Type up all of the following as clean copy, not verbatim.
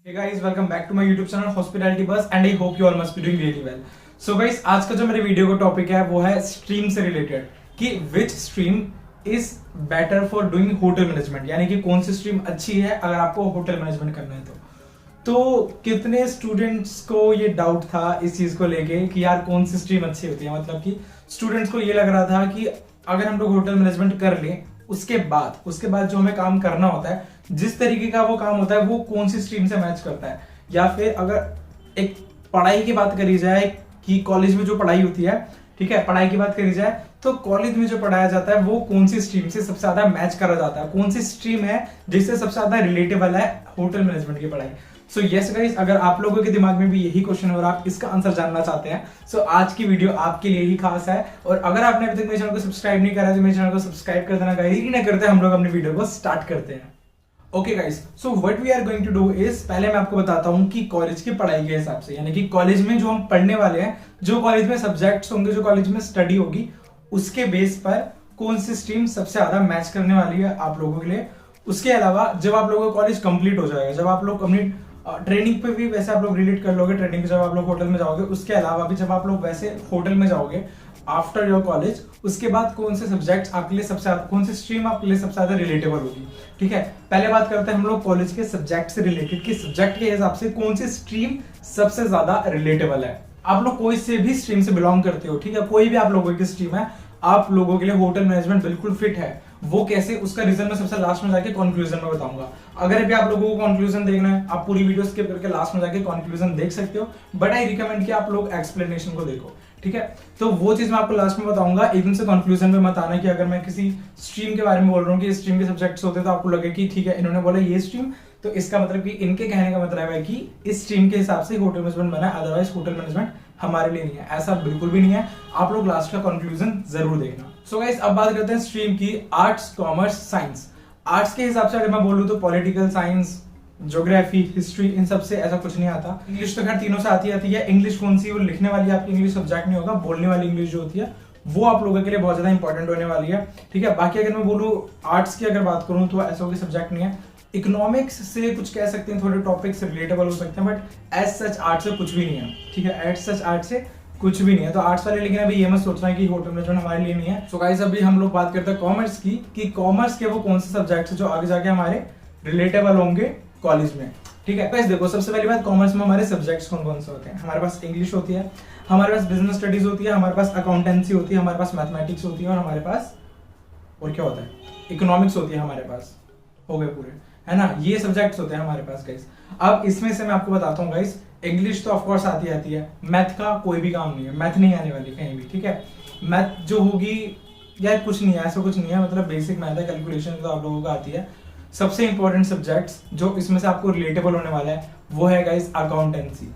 Hey guys, welcome back to my YouTube channel Hospitality Buzz and I hope you all must be doing really well. So guys, आज का जो मेरे video का topic है वो है स्ट्रीम से रिलेटेड कि विच stream is better for doing hotel management, यानी कि कौन सी स्ट्रीम अच्छी है अगर आपको होटल मैनेजमेंट करना है तो कितने स्टूडेंट्स को ये डाउट था इस चीज को लेके कि यार कौन सी स्ट्रीम अच्छी होती है। मतलब कि स्टूडेंट्स को ये लग रहा था कि अगर हम लोग होटल मैनेजमेंट कर लें उसके बाद जो हमें काम करना होता है, जिस तरीके का वो काम होता है वो कौन सी स्ट्रीम से मैच करता है। या फिर अगर एक पढ़ाई की बात करी जाए कि कॉलेज में जो पढ़ाई होती है, ठीक है, पढ़ाई की बात करी जाए तो कॉलेज में जो पढ़ाया जाता है वो कौन सी स्ट्रीम से सबसे ज्यादा मैच करा जाता है, कौन सी स्ट्रीम है जिससे सबसे ज्यादा रिलेटेबल है होटल मैनेजमेंट की पढ़ाई। सो यस गाइस, अगर आप लोगों के दिमाग में भी यही क्वेश्चन है और आप इसका आंसर जानना चाहते हैं सो आज की वीडियो आपके लिए ही खास है। और अगर आपने अभी तक मेरे चैनल को सब्सक्राइब नहीं करा तो मेरे चैनल को सब्सक्राइब कर देना गाइस। नहीं करते हम लोग अपनी वीडियो को स्टार्ट करते हैं। Okay guys, so what we are going to do is, पहले मैं आपको बताता हूं कि कॉलेज की पढ़ाई के हिसाब से, यानी कि कॉलेज में जो हम पढ़ने वाले हैं, जो कॉलेज में सब्जेक्ट्स होंगे, जो कॉलेज में स्टडी होगी, उसके बेस पर कौन सी स्ट्रीम सबसे ज्यादा मैच करने वाली है आप लोगों के लिए। उसके अलावा जब आप लोगों का कॉलेज कंप्लीट हो जाएगा, जब आप लोग अपनी ट्रेनिंग पे भी वैसे आप लोग रिलेट कर लोगे, ट्रेनिंग जब आप लोग होटल में जाओगे, उसके अलावा भी जब आप लोग वैसे होटल में जाओगे आफ्टर योर कॉलेज, उसके बाद कौन से सब्जेक्ट्स आपके लिए सबसे ज्यादा, कौन सी स्ट्रीम आपके लिए सबसे ज्यादा रिलेटेबल होगी। ठीक है, पहले बात करते हैं हम लोग कॉलेज के सब्जेक्ट से रिलेटेड कि सब्जेक्ट के हिसाब से कौन सी स्ट्रीम सबसे ज्यादा रिलेटेबल है। आप लोग कोई से भी स्ट्रीम से बिलोंग करते हो, ठीक है, कोई भी आप लोगों की स्ट्रीम है, आप लोगों के लिए होटल मैनेजमेंट बिल्कुल फिट है। वो कैसे, उसका रीजन मैं सबसे लास्ट में जाके कंक्लूजन में बताऊंगा। अगर भी आप लोगों को कंक्लूजन देखना है, आप पूरी वीडियो स्किप करके लास्ट में जाके कंक्लूजन देख सकते हो, बट आई रिकमेंड कि आप लोग एक्सप्लेनेशन को देखो। ठीक है, तो वो चीज मैं आपको लास्ट में बताऊंगा। एकदम से कंक्लूजन में मत आना कि अगर मैं किसी स्ट्रीम के बारे में बोल रहा हूँ कि स्ट्रीम के सब्जेक्ट्स होते तो आपको लगे कि ठीक है इन्होंने बोला ये स्ट्रीम, तो इसका मतलब कि इनके कहने का मतलब है कि इस स्ट्रीम के हिसाब से होटल मैनेजमेंट बना है, अदरवाइज होटल मैनेजमेंट हमारे लिए नहीं है। ऐसा बिल्कुल भी नहीं है, आप लोग लास्ट का कंक्लूजन जरूर देखना। सो गाइस, अब बात करते हैं स्ट्रीम की, आर्ट्स, कॉमर्स, साइंस। आर्ट्स के हिसाब से अगर मैं बोलूँ तो पॉलिटिकल साइंस, ज्योग्राफी, हिस्ट्री, इन सब से ऐसा कुछ नहीं आता। इंग्लिश तो खैर तीनों से आती है। इंग्लिश कौन सी, वो लिखने वाली आपकी इंग्लिश सब्जेक्ट नहीं होगा, बोलने वाली इंग्लिश जो होती है वो आप लोगों के लिए बहुत ज्यादा इंपॉर्टेंट होने वाली है। ठीक है, बाकी अगर मैं बोलूँ आर्ट्स की अगर बात करूँ तो ऐसा कोई सब्जेक्ट नहीं है। इकोनॉमिक्स से कुछ कह सकते हैं, थोड़े टॉपिक्स रिलेटेबल हो सकते हैं, बट एज सच आर्ट्स से कुछ भी नहीं है। ठीक है, एज सच आर्ट्स से कुछ भी नहीं है। तो आर्ट्स वाले लेकिन अभी ये मत सोचना है कि होटल मैनेजमेंट हमारे लिए नहीं है। सो गाइस, अभी हम लोग बात करते हैं कॉमर्स की कि कॉमर्स के वो कौन से सब्जेक्ट्स जो आगे जाके हमारे रिलेटेबल होंगे कॉलेज में। ठीक है, तो देखो सबसे पहली बात, कॉमर्स में हमारे सब्जेक्ट्स कौन कौन से होते हैं। हमारे पास इंग्लिश होती है, हमारे पास बिजनेस स्टडीज होती है, हमारे पास अकाउंटेंसी होती है, हमारे पास मैथमेटिक्स होती है, और हमारे पास और क्या होता है, इकोनॉमिक्स होती है हमारे पास। हो गए पूरे, है ना, ये सब्जेक्ट्स होते हैं हमारे पास गाइस। अब इसमें से मैं आपको बताता हूँ गाइस, इंग्लिश तो ऑफकोर्स आती है, मैथ का कोई भी काम नहीं है, मैथ नहीं आने वाली कहीं भी। ठीक है, मैथ जो होगी यार कुछ नहीं है, ऐसा कुछ नहीं है, मतलब बेसिक मैथ है, कैलकुलेशन तो आप लोगों को आती है। सबसे इंपॉर्टेंट सब्जेक्ट्स जो इसमें से आपको रिलेटेबल होने वाला है वो है गाइस अकाउंटेंसी।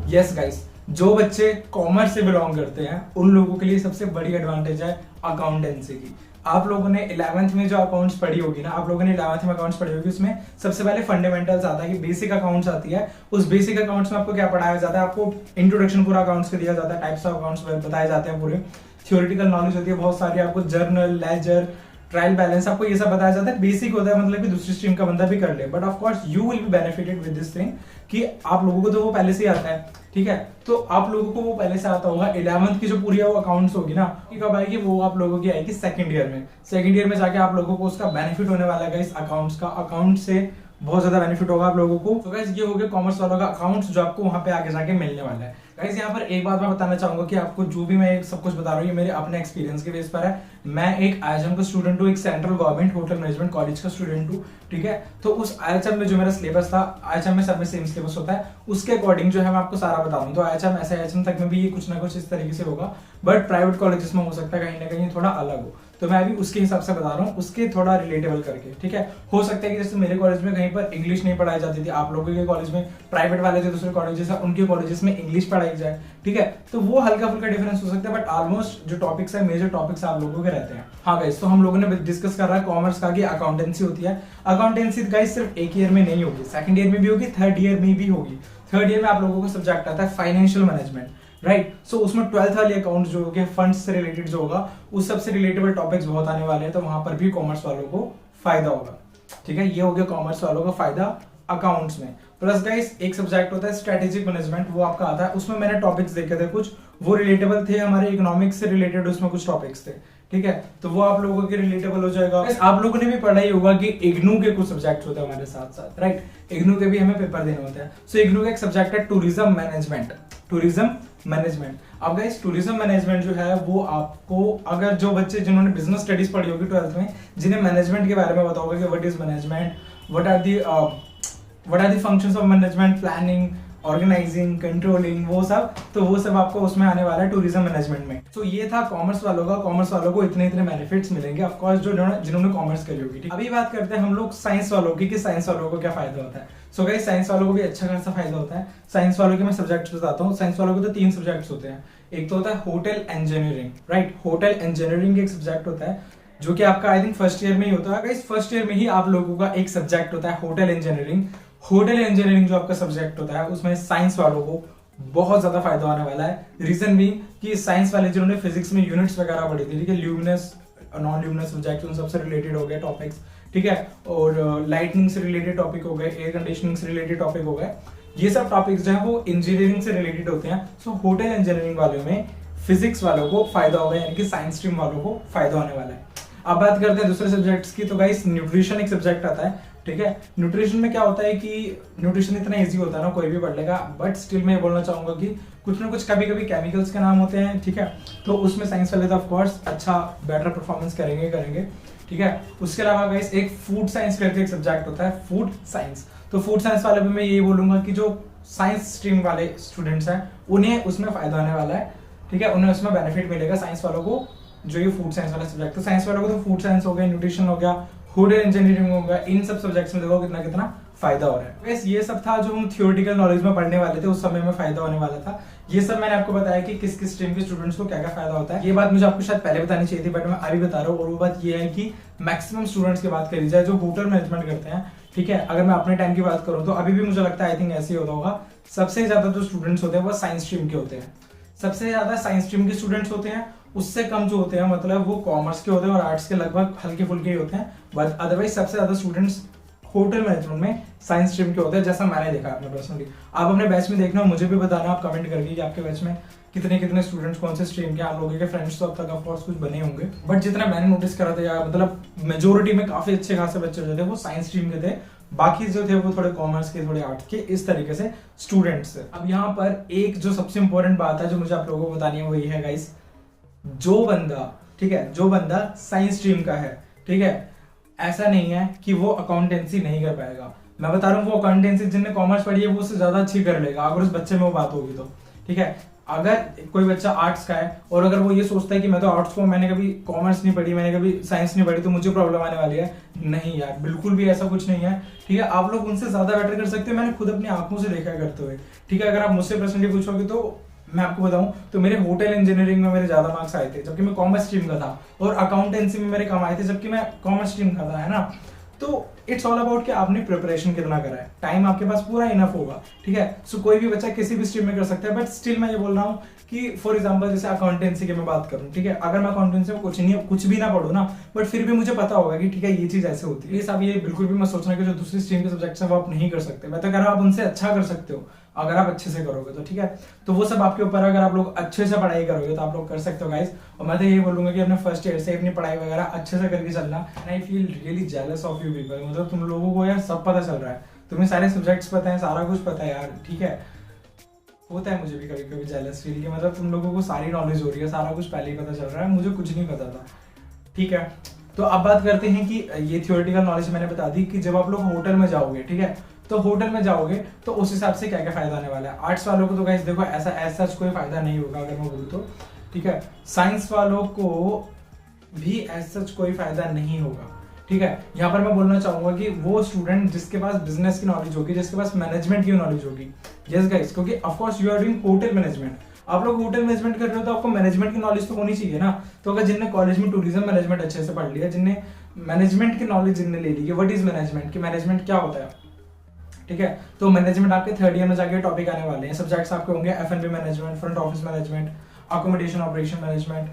यस गाइस, जो बच्चे कॉमर्स से बिलोंग करते हैं उन लोगों के लिए सबसे बड़ी एडवांटेज है अकाउंटेंसी की। आप लोगों ने 11th में जो अकाउंट्स पढ़ी होगी ना, आप लोगों ने 11th में अकाउंट्स पढ़ी होगी, उसमें सबसे पहले फंडामेंटल्स आता है कि बेसिक अकाउंट्स आती है। उस बेसिक अकाउंट्स में आपको क्या पढ़ाया जाता है, आपको इंट्रोडक्शन पूरा अकाउंट्स का दिया जाता है, टाइप्स ऑफ अकाउंट्स बताए जाते हैं, पूरे थ्योरेटिकल नॉलेज होती है बहुत सारी, आपको जर्नल, लेजर, ट्रायल बैलेंस, आपको ये सब बताया जाता है। बेसिक होता है, मतलब कि दूसरी स्ट्रीम का बंदा भी कर ले, but of course you will be benefited with this thing कि आप लोगों को तो वो पहले से ही आता है। ठीक है, तो आप लोगों को वो पहले से आता होगा। 11th की जो पूरी वो अकाउंट्स होगी ना, कब आएगी, वो आप लोगों की आएगी सेकंड ईयर में। सेकंड ईयर में जाके आप लोगों को उसका बेनिफिट होने वाला है इस अकाउंट्स का, अकाउंट से बहुत ज्यादा बेनिफिट होगा आप लोगों को। तो गाइस, ये हो गया कॉमर्स वालों का अकाउंट्स जो आपको वहां पे आगे जाके मिलने वाला है। गाइस, यहाँ पर एक बात मैं बताना चाहूंगा कि आपको जो भी मैं सब कुछ बता रहा हूँ ये मेरे अपने एक्सपीरियंस के बेस पर है। मैं एक आईएचएम का स्टूडेंट हूँ, एक central government hotel management college का स्टूडेंट हूँ। ठीक है, तो उस आईएचएम में जो मेरा सिलेबस था, आईएचएम में सब में सेम सिलेबस होता है, उसके अकॉर्डिंग जो है मैं आपको सारा बता दूँ। तो आईएचएम ऐसे आईएचएम तक में भी ये कुछ ना कुछ इस तरीके से होगा, बट प्राइवेट कॉलेजेस में हो सकता है कहीं ना कहीं थोड़ा अलग हो। तो मैं अभी उसके हिसाब से बता रहा हूँ, उसके थोड़ा रिलेटेबल करके। ठीक है, हो सकता है कि जैसे मेरे कॉलेज में कहीं पर इंग्लिश नहीं पढ़ाई जाती थी, आप लोगों के कॉलेज में, प्राइवेट वाले जो दूसरे कॉलेजेस है उनके कॉलेजेस में इंग्लिश पढ़ाई जाए। ठीक है, तो वो हल्का फुल्का डिफरेंस हो सकता है, बट ऑलमोस्ट जो टॉपिक्स है, मेजर टॉपिक्स आप लोगों के रहते हैं। हाँ गाइस, तो हम लोगों ने डिस्कस कर रहा है कॉमर्स का कि अकाउंटेंसी होती है। अकाउंटेंसी गाइस सिर्फ एक ईयर में नहीं होगी, सेकंड ईयर में भी होगी, थर्ड ईयर में भी होगी। थर्ड ईयर में आप लोगों को सब्जेक्ट आता है फाइनेंशियल मैनेजमेंट, राइट। सो उसमें 12th वाली अकाउंट जो होगी, फंड्स से रिलेटेड जो होगा, उस सबसे रिलेटेबल टॉपिक्स बहुत आने वाले हैं, तो वहां पर भी कॉमर्स वालों को फायदा होगा। ठीक है, ये हो गया कॉमर्स वालों का फायदा अकाउंट्स में। प्लस गाइस एक सब्जेक्ट होता है स्ट्रेटेजिक मैनेजमेंट, वो आपका आता है, उसमें मैंने टॉपिक्स देखे थे कुछ, वो रिलेटेबल थे हमारे इकोनॉमिक्स से रिलेटेड, उसमें कुछ टॉपिक्स थे, ठीक है, तो वो आप लोगों के रिलेटेबल हो जाएगा। आप लोगों ने भी पढ़ा ही होगा कि इग्नू के कुछ सब्जेक्ट होते हैं हमारे साथ साथ, राइट, इग्नू के भी हमें पेपर देने होते हैं। सो इग्नू का एक सब्जेक्ट है टूरिज्म मैनेजमेंट, टूरिज्म मैनेजमेंट। अब गाइस टूरिज्म मैनेजमेंट जो है वो आपको, अगर जो बच्चे जिन्होंने बिजनेस स्टडीज पढ़ी होगी 12th में, जिन्हें मैनेजमेंट के बारे में पता होगा कि what is management, what are the functions of management, planning, organising, controlling, वो सब, तो वो सब आपको उसमें आने वाला है टूरिज्म मैनेजमेंट में। तो ये था कॉमर्स वालों का, कॉमर्स वालों को इतने इतने बेनिफिट्स मिलेंगे ऑफ कोर्स जो जिन्होंने कॉमर्स करी होगी, ठीक। अभी बात करते हैं हम लोग साइंस वालों की, कि साइंस वालों को क्या फायदा होता है। सो गाइस साइंस वालों को भी अच्छा खासा फायदा होता है। साइंस वालों के मैं सब्जेक्ट्स बताता हूँ। साइंस वालों को तो 3 सब्जेक्ट्स होते हैं। एक तो होता है hotel engineering, right, hotel engineering एक सब्जेक्ट होता है जो कि आपका आई थिंक फर्स्ट ईयर में ही होता है। गाइस फर्स्ट ईयर में ही आप लोगों का एक सब्जेक्ट होता है होटल इंजीनियरिंग। होटल इंजीनियरिंग जो आपका सब्जेक्ट होता है उसमें साइंस वालों को बहुत ज्यादा फायदा होने वाला है। रीजन भी कि साइंस वाले जिन्होंने फिजिक्स में यूनिट्स वगैरह पढ़ी थी, ठीक है, ल्यूमिनस नॉन ल्यूमिनस सब्जेक्ट उन सबसे रिलेटेड हो गए टॉपिक्स, ठीक है, और लाइटनिंग से रिलेटेड टॉपिक हो गए, एयर कंडीशनिंग से रिलेटेड टॉपिक हो गए, ये सब टॉपिक्स जो है वो इंजीनियरिंग से रिलेटेड होते हैं। सो होटल इंजीनियरिंग वालों में फिजिक्स वालों को फायदा होगा, यानी कि साइंस स्ट्रीम वालों को फायदा होने वाला है। अब बात करते हैं दूसरे सब्जेक्ट्स की, तो गाइस न्यूट्रिशन एक सब्जेक्ट आता है, ठीक है। न्यूट्रिशन में क्या होता है कि न्यूट्रिशन इतना इजी होता है ना, कोई भी पढ़ लेगा, बट स्टिल मैं बोलना चाहूंगा कि कुछ ना कुछ कभी कभी केमिकल्स के नाम होते हैं, ठीक है, तो उसमें साइंस वाले तो ऑफ कोर्स अच्छा बेटर परफॉर्मेंस करेंगे, ठीक है। उसके अलावा गाइस एक फूड साइंस करके एक सब्जेक्ट होता है, फूड साइंस। तो फूड साइंस वाले में मैं यही बोलूंगा कि जो साइंस स्ट्रीम वाले स्टूडेंट्स हैं उन्हें उसमें फायदा होने वाला है, ठीक है, उन्हें उसमें बेनिफिट मिलेगा साइंस वालों को, जो ये फूड साइंस वाला सब्जेक्ट। तो साइंस वालों को तो फूड साइंस हो गया, न्यूट्रिशन हो गया, होटल इंजीनियरिंग हो गया, इन सब सब्जेक्ट्स में देखो कितना कितना फायदा हो रहा है। वैसे ये सब था जो हम थियोरेटिकल नॉलेज में पढ़ने वाले थे, उस समय में फायदा होने वाला था। ये सब मैंने आपको बताया कि किस किस स्ट्रीम के स्टूडेंट्स को क्या क्या फायदा होता है। ये बात मुझे आपको शायद पहले बतानी चाहिए थी, बट मैं अभी बता रहा हूँ। और वो बात ये है कि मैक्सिमम स्टूडेंट्स की बात करी जाए जो होटल मैनेजमेंट करते हैं, ठीक है, अगर मैं अपने टाइम की बात करूँ तो अभी भी मुझे लगता है आई थिंक ऐसे ही होता होगा, सबसे ज्यादा जो स्टूडेंट्स होते हैं वो साइंस स्ट्रीम के होते हैं, सबसे ज्यादा साइंस स्ट्रीम के स्टूडेंट्स होते हैं। उससे कम जो होते हैं मतलब वो कॉमर्स के होते हैं और आर्ट्स के लगभग हल्के फुल्के ही होते हैं, बट अदरवाइज सबसे ज्यादा स्टूडेंट्स होटल मैनेजमेंट में साइंस स्ट्रीम के होते हैं, जैसा मैंने देखा अपने पर्सनली। आप अपने बैच में देखना, मुझे भी बताना आप कमेंट करके कि आपके बैच में कितने कितने स्टूडेंट्स कौन से स्ट्रीम के। आप लोगों के फ्रेंड्स तो अब तक ऑफकोर्स कुछ बने होंगे, बट जितना मैंने नोटिस करा था या मतलब मेजोरिटी में काफी अच्छे खासे बच्चे जो थे वो साइंस स्ट्रीम के थे, बाकी जो थे वो थोड़े कॉमर्स के, थोड़े आर्ट्स के, इस तरीके से स्टूडेंट्स थे। अब यहाँ पर एक जो सबसे इंपॉर्टेंट बात है जो मुझे आप लोगों को बतानी है वो ये है गाइस, जो बंदा, ठीक है, जो बंदा साइंस स्ट्रीम का है, ठीक है, ऐसा नहीं है कि वो अकाउंटेंसी नहीं कर पाएगा। मैं बता रहा हूँ वो अकाउंटेंसी जिनने कॉमर्स पढ़ी है वो उससे ज्यादा अच्छी कर लेगा अगर उस बच्चे में वो बात होगी तो, ठीक है। अगर कोई बच्चा आर्ट्स का है और अगर वो ये सोचता है कि मैं तो आर्ट्स को, मैंने कभी कॉमर्स नहीं पढ़ी, मैंने कभी साइंस नहीं पढ़ी, तो मुझे प्रॉब्लम आने वाली है, नहीं यार, बिल्कुल भी ऐसा कुछ नहीं है, ठीक है। आप लोग उनसे ज्यादा बेटर कर सकते हैं, मैंने खुद अपनी आंखों से देखा करते हुए, ठीक है। अगर आप मुझसे पर्सनली पूछोगे तो मैं आपको बताऊं तो मेरे होटल इंजीनियरिंग में मेरे ज्यादा मार्क्स आए थे जबकि मैं कॉमर्स स्ट्रीम का था, और अकाउंटेंसी में मेरे कम आए थे जबकि मैं कॉमर्स स्ट्रीम का था, है ना। तो इट्स ऑल अबाउट कि आपने प्रिपरेशन कितना करा है, टाइम आपके पास पूरा इनफ होगा, ठीक है। सो कोई भी बच्चा किसी भी स्ट्रीम में कर सकता है, बट स्टिल मैं ये बोल रहा हूँ कि फॉर एग्जांपल जैसे अकाउंटेंसी की मैं बात करूं, ठीक है, अगर मैं अकाउंटेंसी में कुछ भी ना पढ़ूं ना, बट फिर भी मुझे पता होगा कि ठीक है ये चीज ऐसे होती है। ये सब ये बिल्कुल भी मत सोचना कि जो दूसरी स्ट्रीम के सब्जेक्ट्स हैं वो आप नहीं कर सकते। मैं तो कह रहा हूं आप उनसे अच्छा कर सकते हो अगर आप अच्छे से करोगे तो, ठीक है। तो वो सब आपके ऊपर, अगर आप लोग अच्छे से पढ़ाई करोगे तो आप लोग कर सकते हो गाइस। और मैं तो यही बोलूंगा कि अपने फर्स्ट ईयर से अपनी पढ़ाई वगैरह अच्छे से करके चलना। And I feel really jealous of you people, मतलब तुम लोगों को यार सब पता चल रहा है, तुम्हें सारे सब्जेक्ट्स पता है, सारा कुछ पता है यार, ठीक है। होता है मुझे भी कभी कभी जेलस फील कि मतलब तुम लोगों को सारी नॉलेज हो रही है, सारा कुछ पहले ही पता चल रहा है, मुझे कुछ नहीं पता था, ठीक है। तो अब बात करते हैं कि ये थियोरेटिकल नॉलेज मैंने बता दी कि जब आप लोग होटल में जाओगे, ठीक है, तो होटल में जाओगे तो उस हिसाब से क्या क्या फायदा होने वाला है। आर्ट्स वालों को तो गाइस देखो ऐसा कोई फायदा नहीं होगा अगर मैं बोलूँ तो, ठीक है। साइंस वालों को भी ऐसा कोई फायदा नहीं होगा, ठीक है। यहाँ पर मैं बोलना चाहूंगा कि वो स्टूडेंट जिसके पास बिजनेस की नॉलेज होगी, जिसके पास मैनेजमेंट की नॉलेज होगी, यस गाइस, क्योंकि of course you are doing hotel management, आप लोग होटल मैनेजमेंट कर रहे हो तो आपको मैनेजमेंट की नॉलेज तो होनी चाहिए ना। तो अगर जिनने कॉलेज में टूरिज्म मैनेजमेंट अच्छे से पढ़ लिया, जिनने मैनेजमेंट की नॉलेज जिनने ले ली कि व्हाट इज मैनेजमेंट, कि मैनेजमेंट क्या होता है, ठीक है, तो मैनेजमेंट आपके थर्ड ईयर में जाके टॉपिक आने वाले हैं। सब्जेक्ट्स आपके होंगे F&B management, front office management, accommodation operation management,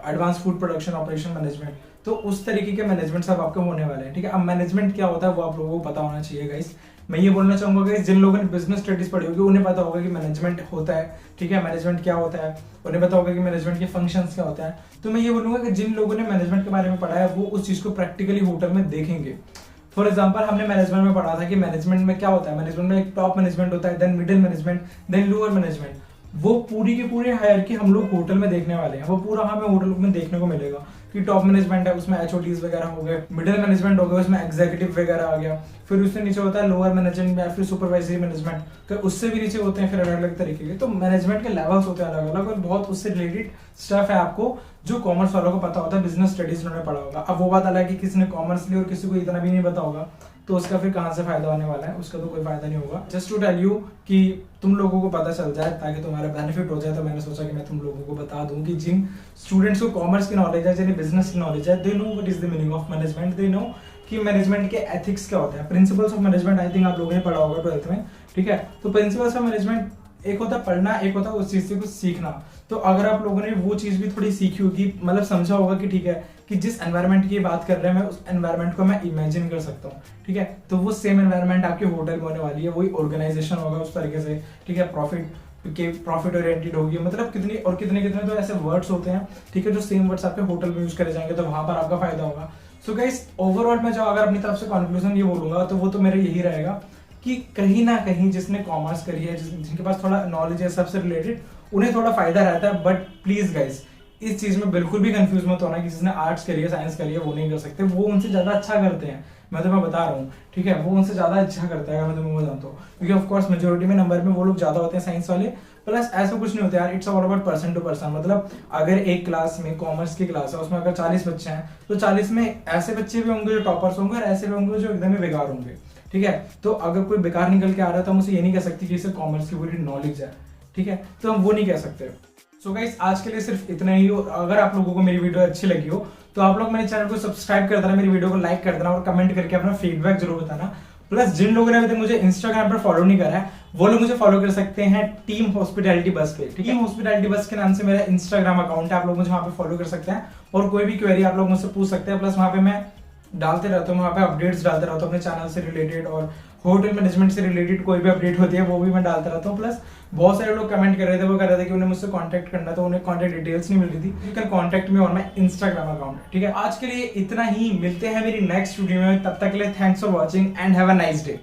advance food production operation management, तो उस तरीके के मैनेजमेंट सब आपके होने वाले हैं, ठीक है। अब मैनेजमेंट क्या होता है वो आप लोगों को पता होना चाहिए गाइस, मैं ये बोलना चाहूंगा कि जिन लोगों ने बिजनेस स्टडीज पढ़ी होगी उन्हें पता होगा कि मैनेजमेंट होता है, ठीक है, मैनेजमेंट क्या होता है, उन्हें पता होगा कि मैनेजमेंट के फंक्शंस क्या होता है। तो मैं ये बोलूंगा कि जिन लोगों ने मैनेजमेंट के बारे में पढ़ा है वो उस चीज को प्रैक्टिकली होटल में देखेंगे। फॉर एग्जाम्पल हमने मैनेजमेंट में पढ़ा था कि मैनेजमेंट में क्या होता है, मैनेजमेंट में एक टॉप मैनेजमेंट होता है, then middle management, then lower management. वो पूरी की पूरी हायरार्की हम लोग होटल में देखने वाले हैं, वो पूरा हमें होटल में देखने को मिलेगा कि टॉप मैनेजमेंट है उसमें एचओडीज वगैरह हो गए, मिडिल मैनेजमेंट हो गया उसमें एग्जीक्यूटिव वगैरह आ गया, फिर उससे नीचे होता है लोअर मैनेजमेंट या फिर सुपरवाइजरी मैनेजमेंट, उससे भी नीचे होते हैं फिर अलग अलग तरीके के। तो मैनेजमेंट के लेवल्स होते हैं अलग अलग और बहुत उससे रिलेटेड स्टफ है आपको जो कॉमर्स वालों को पता होता है, बिजनेस स्टडीज उन्होंने पढ़ा होगा। अब वो बात अलग है कि किसी ने कॉमर्स लिया और किसी को इतना भी नहीं पता होगा, तो उसका फिर कहाँ से फायदा होने वाला है, उसका तो कोई फायदा नहीं होगा। जस्ट टू टेल यू कि तुम लोगों को पता चल जाए ताकि तुम्हारा बेनिफिट हो जाए, तो मैंने सोचा कि मैं तुम लोगों को बता दूं कि जिन स्टूडेंट्स को कॉमर्स की नॉलेज है, जिन्हें बिजनेस की नॉलेज है, they know what is the meaning of management, they know कि मैनेजमेंट के एथिक्स क्या होते हैं, principles of management. I think आप लोगों ने पढ़ा होगा 12th में, ठीक है। तो प्रिंसिपल्स ऑफ मैनेजमेंट एक होता है पढ़ना, एक होता है उस चीज से कुछ सीखना। तो अगर आप लोगों ने वो चीज भी थोड़ी सीखी होगी, मतलब समझा होगा कि ठीक है कि जिस एनवायरनमेंट की बात कर रहे हैं मैं उस एनवायरनमेंट को मैं इमेजिन कर सकता हूँ, ठीक है। तो वो सेम एनवायरनमेंट आपके होटल में होने वाली है, वही ऑर्गेनाइजेशन होगा उस तरीके से, ठीक है। प्रॉफिट ओरिएंटेड होगी, मतलब कितनी और कितने कितने तो ऐसे वर्ड्स होते हैं, ठीक है, जो सेम वर्ड्स आपके होटल में यूज करे जाएंगे, तो वहां पर आपका फायदा होगा। सो गाइस ओवरऑल मैं जो अगर अपनी तरफ से कंक्लूजन ये बोलूंगा तो वो तो मेरा यही रहेगा कि कहीं ना कहीं जिसने कॉमर्स करी है, जिनके पास थोड़ा नॉलेज है सबसे रिलेटेड, उन्हें थोड़ा फायदा रहता है। बट प्लीज गाइस इस चीज में बिल्कुल भी कंफ्यूज मत होना कि जिसने आर्ट्स करी है, साइंस करी है, वो नहीं कर सकते, वो उनसे ज्यादा अच्छा करते हैं, मैं तुम्हें बता रहा हूँ, ठीक है। वो उनसे ज्यादा अच्छा करता है, अगर मैं तुम्हें जानता हूँ, क्योंकि ऑफकोर्स मेजोरिटी में नंबर में वो लोग ज्यादा होते हैं साइंस वाले। प्लस ऐसा कुछ नहीं होता यार, it's all about person to person. मतलब अगर एक क्लास में कॉमर्स की क्लास है, उसमें अगर 40 बच्चे हैं, तो 40 में ऐसे बच्चे भी होंगे जो टॉपर्स होंगे और ऐसे भी होंगे जो एकदम ही बेकार होंगे, ठीक है। तो अगर कोई बेकार निकल के आ रहा है तो हम उसे ये नहीं कह सकते कि इसे कॉमर्स की पूरी नॉलेज है, ठीक है, तो हम वो नहीं कह सकते। सो गाइस आज के लिए सिर्फ इतना ही। अगर आप लोगों को मेरी वीडियो अच्छी लगी हो तो आप लोग मेरे चैनल को सब्सक्राइब कर देना, मेरी वीडियो को लाइक कर देना और कमेंट करके अपना फीडबैक जरूर बताना। प्लस जिन लोगों ने अभी तक मुझे इंस्टाग्राम पर फॉलो नहीं करा है वो लोग मुझे फॉलो कर सकते हैं टीम हॉस्पिटैलिटी बस पे, ठीक है। टीम हॉस्पिटैलिटी बस के नाम से मेरा इंस्टाग्राम अकाउंट है, आप लोग मुझे वहां पे फॉलो कर सकते हैं और कोई भी क्वेरी आप लोग मुझसे पूछ सकते हैं। प्लस वहां पे मैं डालते रहता हूँ, वहाँ पे अपडेट्स डालते रहता हूँ अपने चैनल से रिलेटेड, और होटल मैनेजमेंट से रिलेटेड कोई भी अपडेट होती है वो भी मैं डालता रहता हूँ। प्लस बहुत सारे लोग कमेंट कर रहे थे, वो कह रहे थे कि उन्हें मुझसे कांटेक्ट करना, तो उन्हें कांटेक्ट डिटेल्स नहीं मिल रही थी। You can contact me on my Instagram account, ठीक है। आज के लिए इतना ही, मिलते हैं मेरी नेक्स्ट वीडियो में, तब तक के लिए thanks for watching and have a nice day.